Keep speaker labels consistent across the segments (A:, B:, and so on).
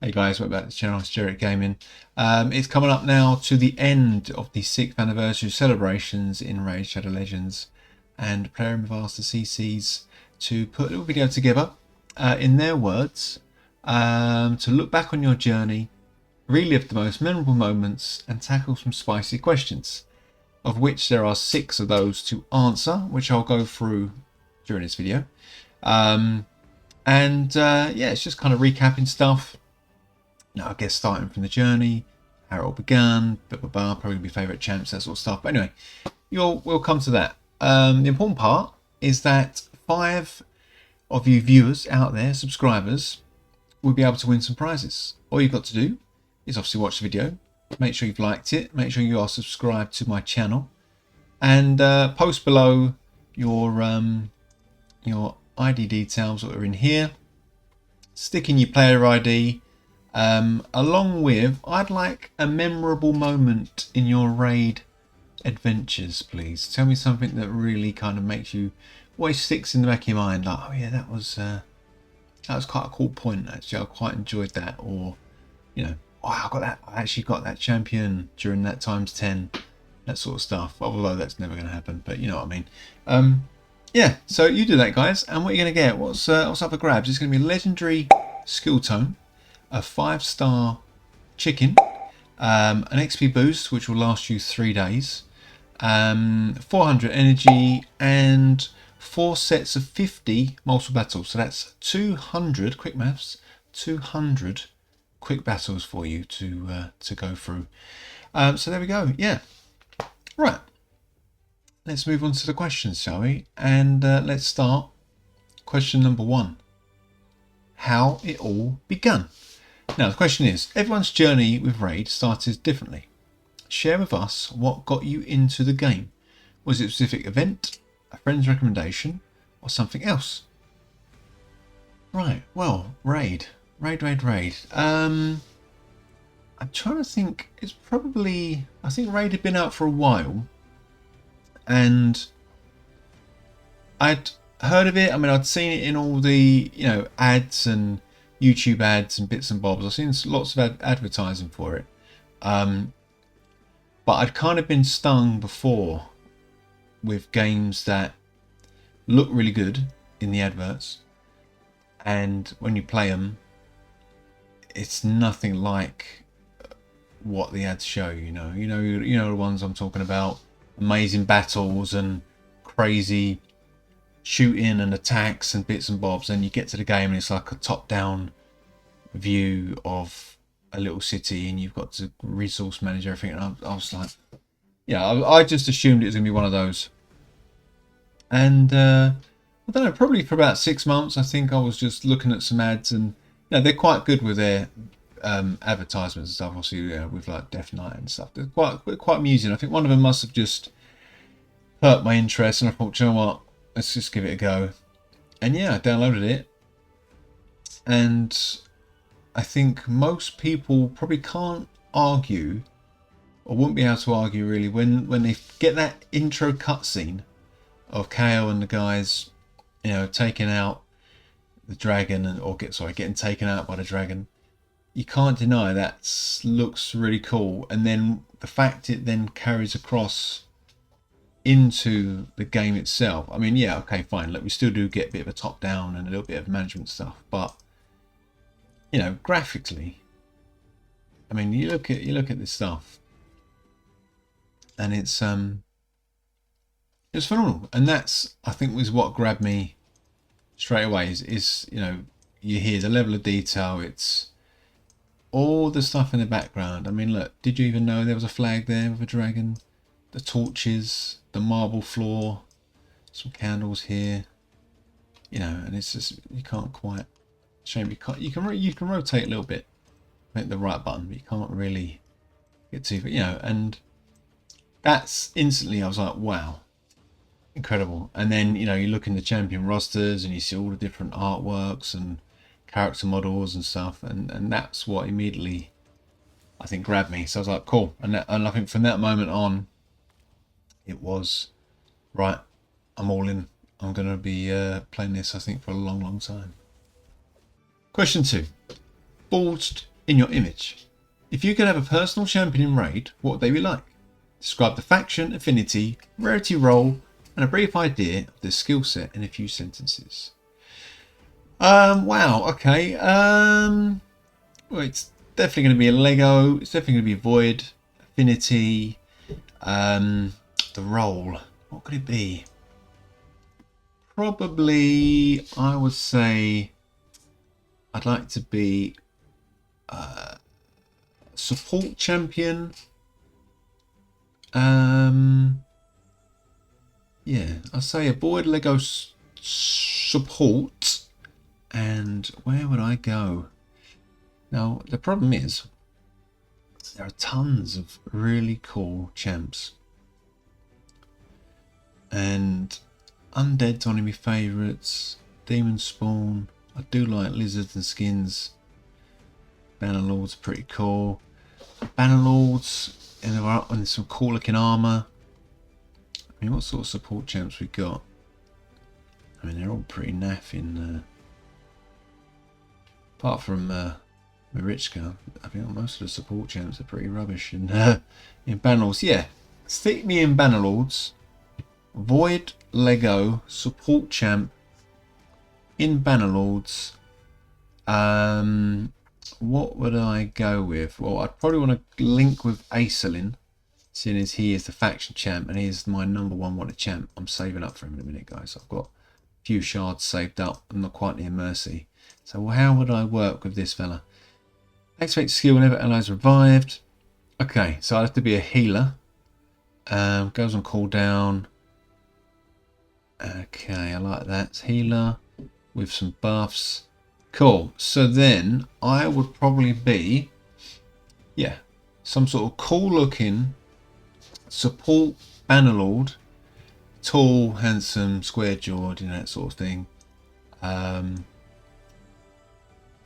A: Hey guys, welcome back to the channel. It's Jarrett Gaming. It's coming up now to the end of the 6th anniversary celebrations in Raid Shadow Legends, and Player have asked the CCs to put a little video together, in their words, to look back on your journey, relive the most memorable moments, and tackle some spicy questions, of which there are 6 of those to answer, which I'll go through during this video. Yeah, it's just kind of recapping stuff. Now, I guess starting from the journey, how it all began, probably be favourite champs, that sort of stuff. But anyway, we'll come to that. The important part is that 5 of you viewers out there, subscribers, will be able to win some prizes. All you've got to do is obviously watch the video, make sure you've liked it, make sure you are subscribed to my channel, and post below your ID details that are in here. Stick in your player ID. Along with, I'd like a memorable moment in your raid adventures, please. Tell me something that really kind of makes you, always sticks in the back of your mind, like, oh yeah, that was quite a cool point, actually. I quite enjoyed that. Or, you know, oh, I actually got that champion during that ×10, that sort of stuff. Although that's never going to happen, but you know what I mean. Yeah, so you do that, guys, and what you're going to get, what's up for grabs? It's going to be a legendary skill tome, a 5-star chicken, an XP boost which will last you 3 days, 400 energy, and 4 sets of 50 multiple battles. So that's 200 quick maths, 200 quick battles for you to go through. So there we go. Yeah, right. Let's move on to the questions, shall we? And let's start. Question number 1: how it all began. Now, the question is, everyone's journey with Raid started differently. Share with us what got you into the game. Was it a specific event, a friend's recommendation, or something else? Right, well, Raid. I'm trying to think. It's probably, I think Raid had been out for a while, and I'd heard of it. I mean, I'd seen it in all the, ads and YouTube ads and bits and bobs. I've seen lots of advertising for it, but I'd kind of been stung before with games that look really good in the adverts, and when you play them, it's nothing like what the ads show. You know the ones I'm talking about: amazing battles and crazy shooting and attacks and bits and bobs. And you get to the game and it's like a top-down view of a little city, and you've got to resource manage everything. And I was like, I just assumed it was gonna be one of those. And I don't know, probably for about 6 months, I think I was just looking at some ads, and they're quite good with their advertisements and stuff. Obviously, with like Death Knight and stuff, they're quite amusing. I think one of them must have just hurt my interest, and I thought, you know what, let's just give it a go. And yeah, I downloaded it, and I think most people probably can't argue, or wouldn't be able to argue really, when they get that intro cutscene of KO and the guys, taking out the dragon, getting taken out by the dragon. You can't deny that looks really cool, and then the fact it then carries across into the game itself. I mean, yeah, okay, fine. Look, we still do get a bit of a top down and a little bit of management stuff, but graphically, I mean, you look at this stuff, and it's phenomenal. And that's, I think, was what grabbed me straight away. Is you hear the level of detail. It's all the stuff in the background. I mean, look, did you even know there was a flag there with a dragon? The torches, the marble floor, some candles here, and it's just, you can't quite, shame you can rotate a little bit, hit the right button, but you can't really get too, and that's instantly, I was like, wow, incredible. And then, you look in the champion rosters and you see all the different artworks and character models and stuff, and that's what immediately, I think, grabbed me. So I was like, cool. And I think from that moment on, it was, right, I'm all in. I'm going to be playing this, I think, for a long, long time. Question 2. Forged in your image. If you could have a personal champion in Raid, what would they be like? Describe the faction, affinity, rarity role, and a brief idea of the skill set in a few sentences. Wow, okay. Well, it's definitely going to be a Lego. It's definitely going to be Void, affinity, the role. What could it be? Probably, I would say, I'd like to be support champion. Yeah, I'll say a Void Lego support. And where would I go? Now, the problem is, there are tons of really cool champs. And Undead's one of my favourites. Demon Spawn. I do like lizards and skins. Bannerlords are pretty cool. Bannerlords, and some cool looking armour. I mean, what sort of support champs we got? I mean, they're all pretty naff in... apart from Marichka, I think most of the support champs are pretty rubbish in Bannerlords. Yeah, stick me in Bannerlords. Void Lego support champ in Bannerlords. What would I go with? Well, I'd probably want to link with Aesolin, seeing as he is the faction champ and he is my #1 wanted champ. I'm saving up for him in a minute, guys. I've got a few shards saved up. I'm not quite near Mercy. So how would I work with this fella? Activate skill whenever allies revived. Okay, so I'd have to be a healer. Goes on cooldown. Okay, I like that. Healer with some buffs. Cool. So then I would probably be, yeah, some sort of cool looking support Bannerlord. Tall, handsome, square jawed, you know, that sort of thing.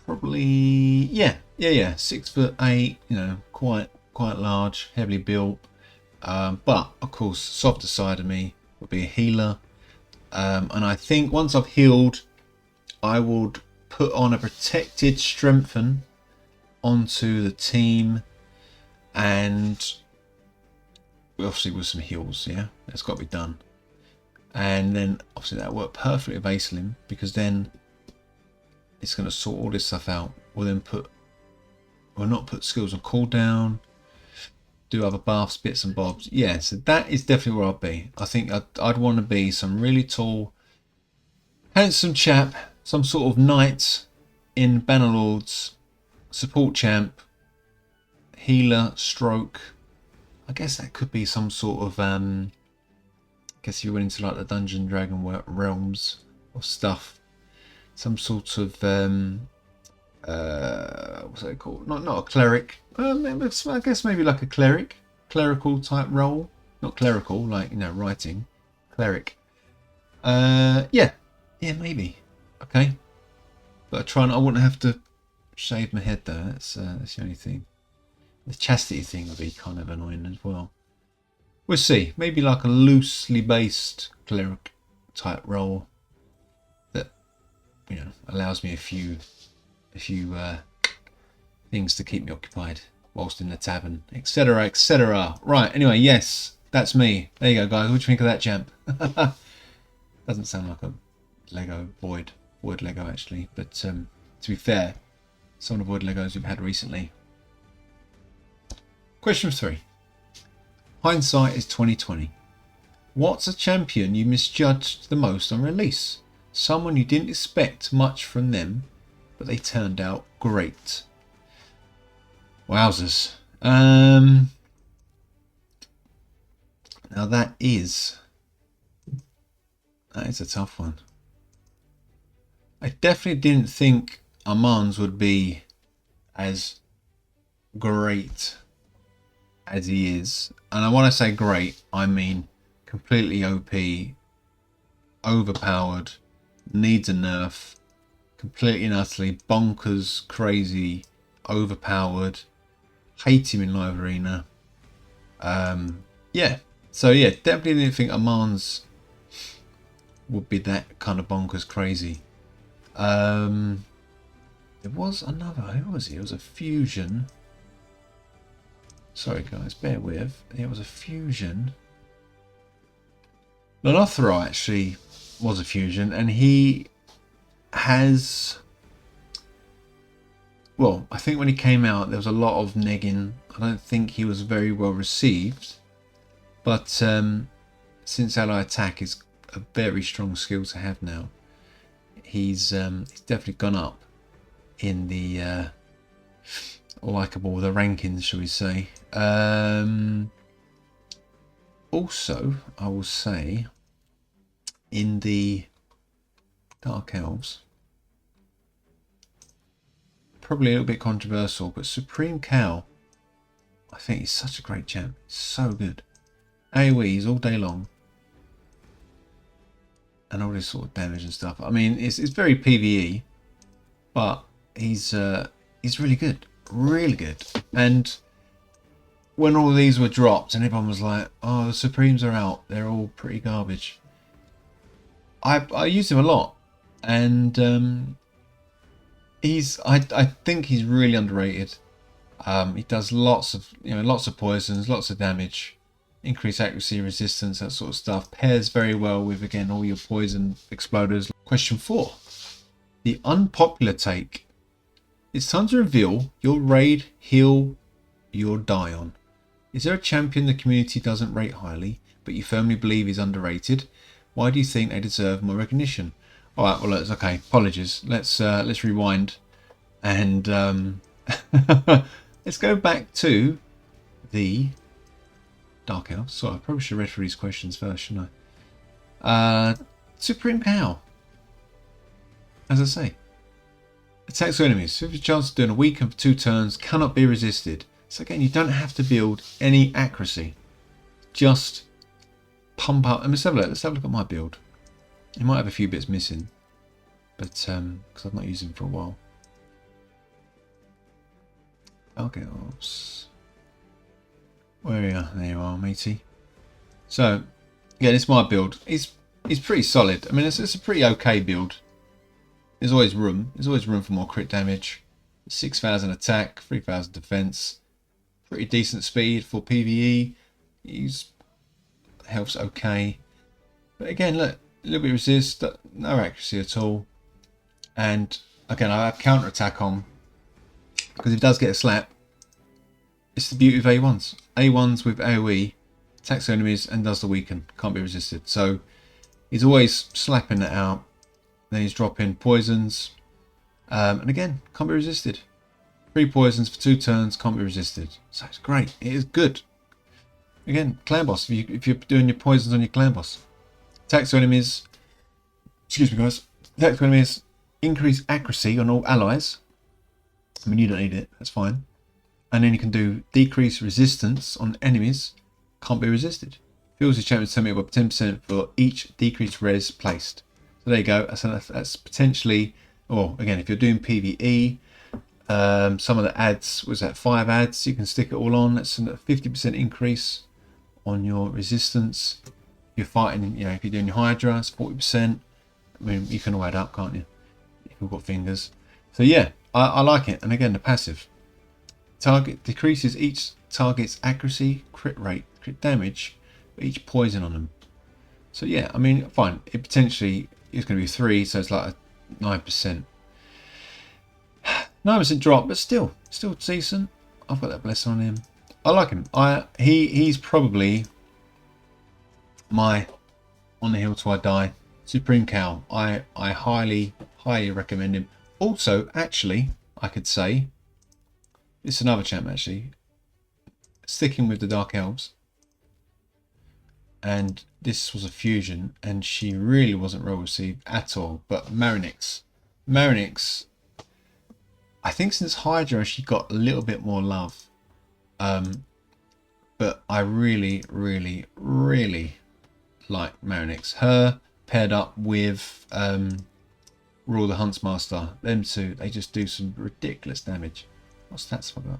A: Probably, yeah, 6'8", you know, quite large, heavily built. But of course, softer side of me would be a healer. And I think once I've healed, I would put on a protected strengthen onto the team, and obviously with some heals. Yeah, that's got to be done. And then obviously that worked perfectly with Aesolin, because then it's going to sort all this stuff out. We'll then not put skills on cooldown, do other buffs, bits and bobs. Yeah, so that is definitely where I'd be. I think I'd want to be some really tall, handsome chap, some sort of knight in Bannerlords, support champ, healer, stroke. I guess that could be some sort of, I guess you went into like the Dungeon Dragon realms or stuff. Some sort of, what's that called? Not a cleric. I guess maybe like a clerical type role. Not clerical, like, you know, writing. Cleric. Yeah, maybe. Okay, but I wouldn't have to shave my head though. That's the only thing. The chastity thing would be kind of annoying as well. We'll see. Maybe like a loosely based cleric type role that, you know, allows me a few things to keep me occupied whilst in the tavern, etc., etc. Right. Anyway, yes, that's me. There you go, guys. What do you think of that, champ? Doesn't sound like a Lego Void Lego actually, but to be fair, some of the Void Legos we've had recently. Question 3. Hindsight is 2020. What's a champion you misjudged the most on release? Someone you didn't expect much from them, but they turned out great. Wowzers. Now that is a tough one. I definitely didn't think Armand's would be as great as he is. And when I say great, I mean completely OP, overpowered, needs a nerf, completely and utterly bonkers, crazy, overpowered. Hate him in live arena. Yeah. So yeah, definitely didn't think Armand's would be that kind of bonkers crazy. There was another. Who was he? It was a fusion. Sorry, guys, bear with. It was a fusion. Lothra actually was a fusion, and he has. Well, I think when he came out, there was a lot of negging. I don't think he was very well received. But since ally attack is a very strong skill to have now, he's definitely gone up in the likable, the rankings, shall we say. Also, I will say, in the Dark Elves, probably a little bit controversial, but Supreme Cow, I think he's such a great champ. So good. AoEs all day long. And all this sort of damage and stuff. I mean, it's very PvE, but he's really good. Really good. And when all these were dropped and everyone was like, oh, the Supremes are out, they're all pretty garbage, I used him a lot. And I think he's really underrated. He does lots of poisons, lots of damage, increased accuracy, resistance, that sort of stuff. Pairs very well with, again, all your poison exploders. Question 4. The unpopular take. It's time to reveal your raid, heal, your die on. Is there a champion the community doesn't rate highly, but you firmly believe is underrated? Why do you think they deserve more recognition? All right, well, it's okay. Apologies. Let's rewind and let's go back to the Dark Elves. So I probably should have read through these questions first, shouldn't I? Supreme Cow. As I say, attacks enemies. 50 chance of doing a weaken for 2 turns, cannot be resisted. So again, you don't have to build any accuracy. Just pump up. Let's have a look. Let's have a look at my build. It might have a few bits missing, but because I've not used them for a while. Dark Elves. Where are you? There you are, matey. So, yeah, this is my build. It's pretty solid. I mean, it's a pretty okay build. There's always room. There's always room for more crit damage. 6,000 attack, 3,000 defense. Pretty decent speed for PvE. Health's okay. But again, look, a little bit resist, no accuracy at all. And again, I have counter attack on because if it does get a slap, it's the beauty of A1s. A1s with AoE attacks enemies and does the weaken, can't be resisted. So he's always slapping that out. Then he's dropping poisons, and again, can't be resisted. 3 poisons for 2 turns, can't be resisted. So it's great. It is good. Again, clan boss. If you're doing your poisons on your clan boss, attacks enemies. Excuse me, guys. Attacks enemies. Increase accuracy on all allies. I mean, you don't need it. That's fine. And then you can do decrease resistance on enemies. Can't be resisted. Fills the champion's turn by 10% for each decreased res placed. So there you go. That's potentially. Well, again, if you're doing PvE. Some of the ads, was that 5 ads? You can stick it all on. That's a 50% increase on your resistance. If you're fighting, if you're doing your Hydra, it's 40%. I mean, you can all add up, can't you? If you've got fingers. So yeah, I like it. And again, the passive. Target decreases each target's accuracy, crit rate, crit damage, for each poison on them. So yeah, I mean, fine. It potentially is going to be 3, so it's like a 9%. 9% drop, but still decent. I've got that blessing on him. I like him. He's probably my on the hill till I die Supreme Cow. I highly recommend him. Also, actually, I could say it's another champ actually. Sticking with the Dark Elves, and this was a fusion, and she really wasn't well received at all. But Marinix. I think since Hydra she got a little bit more love, but I really like Marinix. Her paired up with Raw the Huntsmaster, them two, they just do some ridiculous damage. What stats have I got?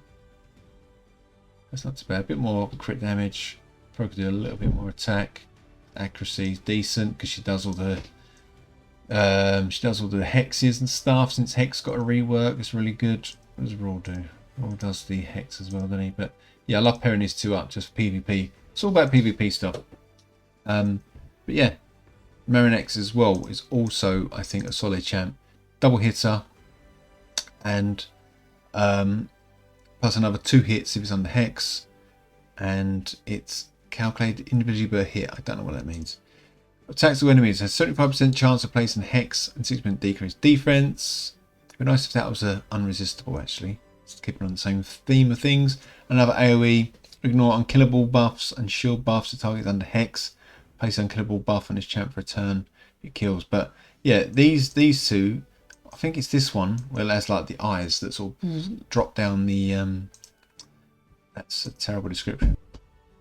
A: That's not too bad. A bit more crit damage. Probably could do a little bit more attack. Accuracy is decent because she does all the She does all the hexes and stuff. Since Hex got a rework, it's really good. What does Raw do? Raw does the Hex as well, doesn't he? But yeah, I love pairing these two up just for PvP. It's all about PvP stuff. But yeah, Marinex as well is also, I think, a solid champ. Double hitter and plus another 2 hits if it's under Hex, and it's calculated individually per hit. I don't know what that means. Attacks to enemies has 75% chance of placing Hex and 6% decreased defense. It'd be nice if that was unresistible, actually. Just keeping on the same theme of things. Another AoE. Ignore unkillable buffs and shield buffs to targets under Hex. Place unkillable buff on his champ for a turn. It kills. But yeah, these two, I think it's this one where it has like the eyes that sort of drop down the. That's a terrible description.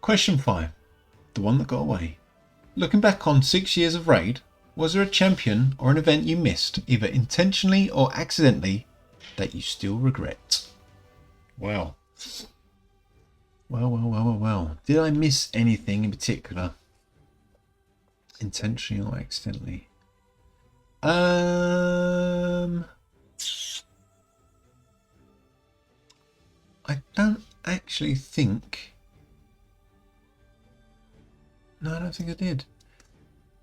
A: Question 5. The one that got away. Looking back on 6 years of Raid, was there a champion or an event you missed, either intentionally or accidentally, that you still regret? Well. Well. Did I miss anything in particular? Intentionally or accidentally? I don't actually think... No, I don't think I did.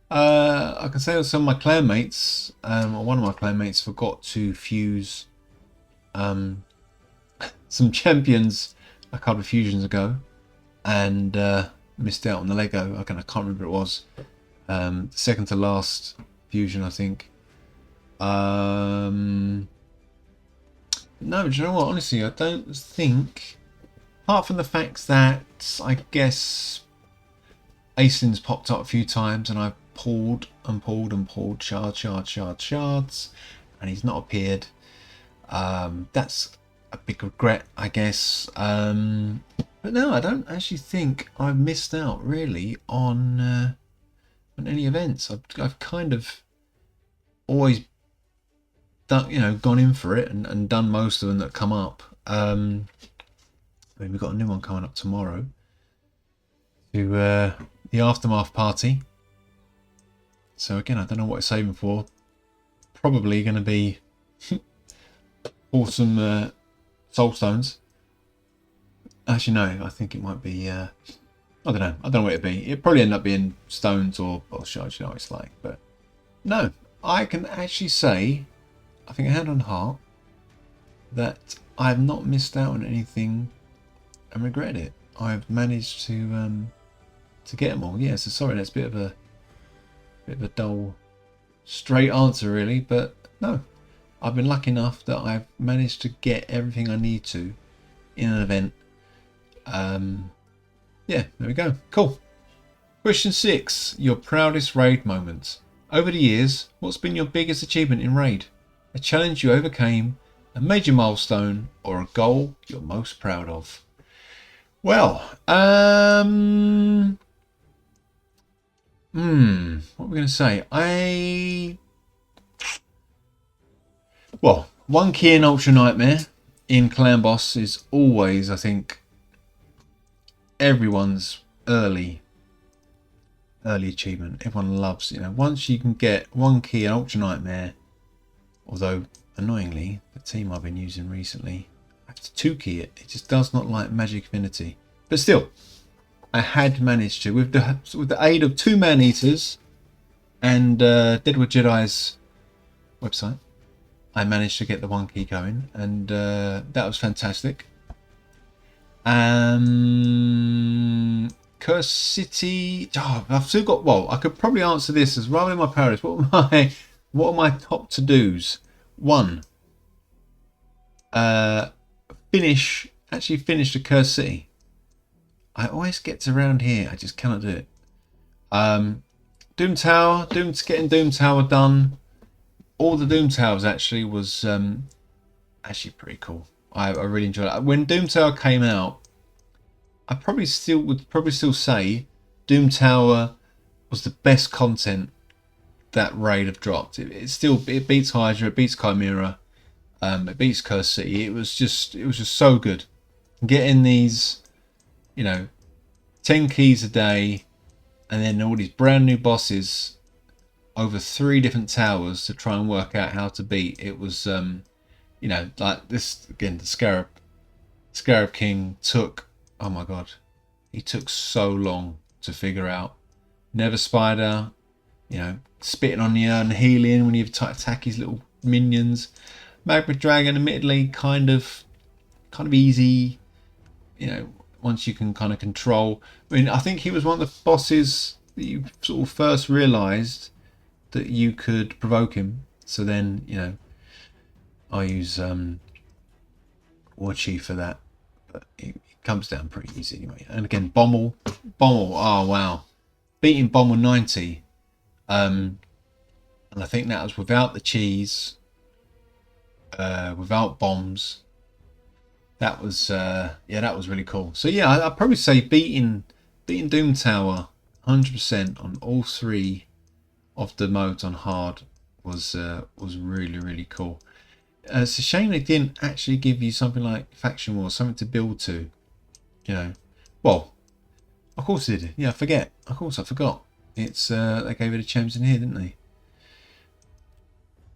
A: I can say that some of my clanmates, or one of my clanmates, forgot to fuse some champions a couple of fusions ago, and missed out on the Lego. I can't remember what it was. The second to last fusion, I think. No, do you know what? Honestly, I don't think. Apart from the fact that I guess Aesling's popped up a few times and I've pulled shards, and he's not appeared. That's a big regret, I guess. But no, I don't actually think I've missed out really on any events. I've kind of always done, gone in for it and done most of them that come up. I mean, we've got a new one coming up tomorrow to the Aftermath party. So again, I don't know what it's saving for. Probably going to be awesome soul stones. Actually, no, I think it might be. I don't know. I don't know what it'd be. It'd probably end up being stones or shards. You know what it's like. But no, I can actually say, I think hand on heart, that I've not missed out on anything and regret it. I've managed to get them all. Yeah, so sorry, that's a bit of a dull, straight answer really, but no, I've been lucky enough that I've managed to get everything I need to in an event. Yeah, there we go. Cool. Question 6. Your proudest raid moment. Over the years, what's been your biggest achievement in raid? A challenge you overcame, a major milestone, or a goal you're most proud of? Well, what are we going to say? Well, 1 key in Ultra Nightmare in Clan Boss is always, I think, everyone's early achievement. Everyone loves, once you can get 1 key in Ultra Nightmare, although annoyingly, the team I've been using recently, I have to 2 key it. It just does not like Magic Affinity. But still, I had managed to, with the aid of 2 Man-Eaters and Deadwood Jedi's website, I managed to get the 1 key going, and that was fantastic. Curse City. Oh, I've still got. Well, I could probably answer this as rather than my priorities. What are my top to dos? 1. Finish the Curse City. I always get to around here. I just cannot do it. Doom Tower. Getting Doom Tower done. All the Doom Towers actually was actually pretty cool. I really enjoyed it. When Doom Tower came out, I would probably still say Doom Tower was the best content that raid have dropped. It beats Hydra, it beats Chimera, it beats Curse City. It was just so good. Getting these, 10 keys a day, and then all these brand new bosses over 3 different towers to try and work out how to beat. It was, you know, like this again. The Scarab King took, oh my god, he took so long to figure out. Nether Spider, you know, spitting on the urn, healing when you attack his little minions. Magma Dragon, admittedly, kind of easy, you know, once you can kind of control. I mean, I think he was one of the bosses that you sort of first realised that you could provoke him. So then, you know, I use War Chief for that, but it comes down pretty easy anyway. And again, Bommel, oh wow, beating Bommel 90, and I think that was without the cheese, without bombs. That was yeah, that was really cool. So yeah, I'd probably say beating Doom Tower 100% on all 3 of the modes on hard was really cool. It's a shame they didn't actually give you something like Faction Wars, something to build to. You know, well, of course they did. Yeah, I forget. Of course I forgot. It's they gave it a chance in here, didn't they?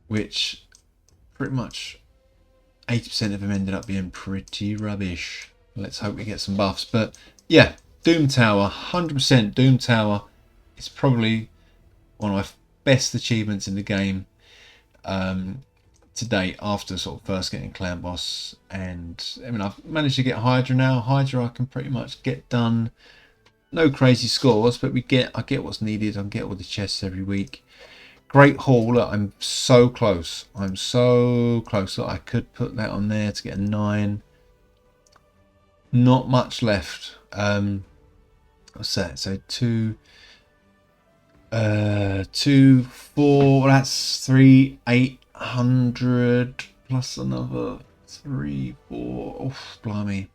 A: Which pretty much 80% of them ended up being pretty rubbish. Let's hope we get some buffs. But yeah, Doom Tower, 100% Doom Tower. It's probably one of my best achievements in the game to date, after sort of first getting Clan Boss. And I mean, I've managed to get Hydra now. Hydra I can pretty much get done. No crazy scores, but I get what's needed. I get all the chests every week. Great Hall, look, I'm so close. I'm so close. Look, I could put that on there to get a 9. Not much left. What's that? So 2, 2, 4. That's 3, 800 plus another 3, 4. Oh, blimey.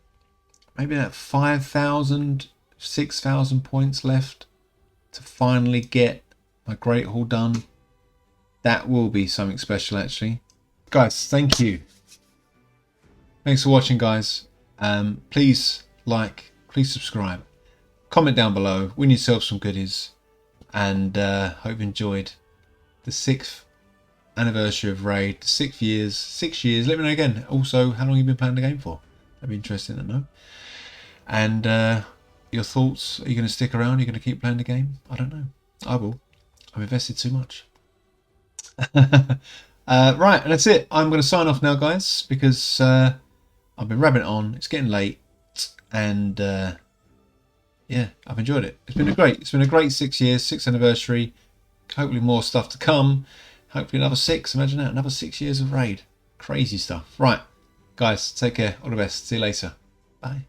A: Maybe that 5,000, 6,000 points left to finally get my Great Hall done. That will be something special, actually. Guys, thank you. Thanks for watching, guys. Please like, please subscribe. Comment down below. Win yourself some goodies. And hope you enjoyed the 6th anniversary of Raid. 6 years. 6 years. Let me know again. Also, how long you've been playing the game for. That'd be interesting to know. And your thoughts. Are you going to stick around? Are you going to keep playing the game? I don't know. I will. I've invested too much. Right, and that's it. I'm going to sign off now, guys, because I've been rabbiting on. It's getting late, and yeah, I've enjoyed it. It's been a great 6 years, 6th anniversary. Hopefully more stuff to come. Hopefully another 6. Imagine that, another 6 years of Raid. Crazy stuff. Right, guys, take care. All the best. See you later. Bye.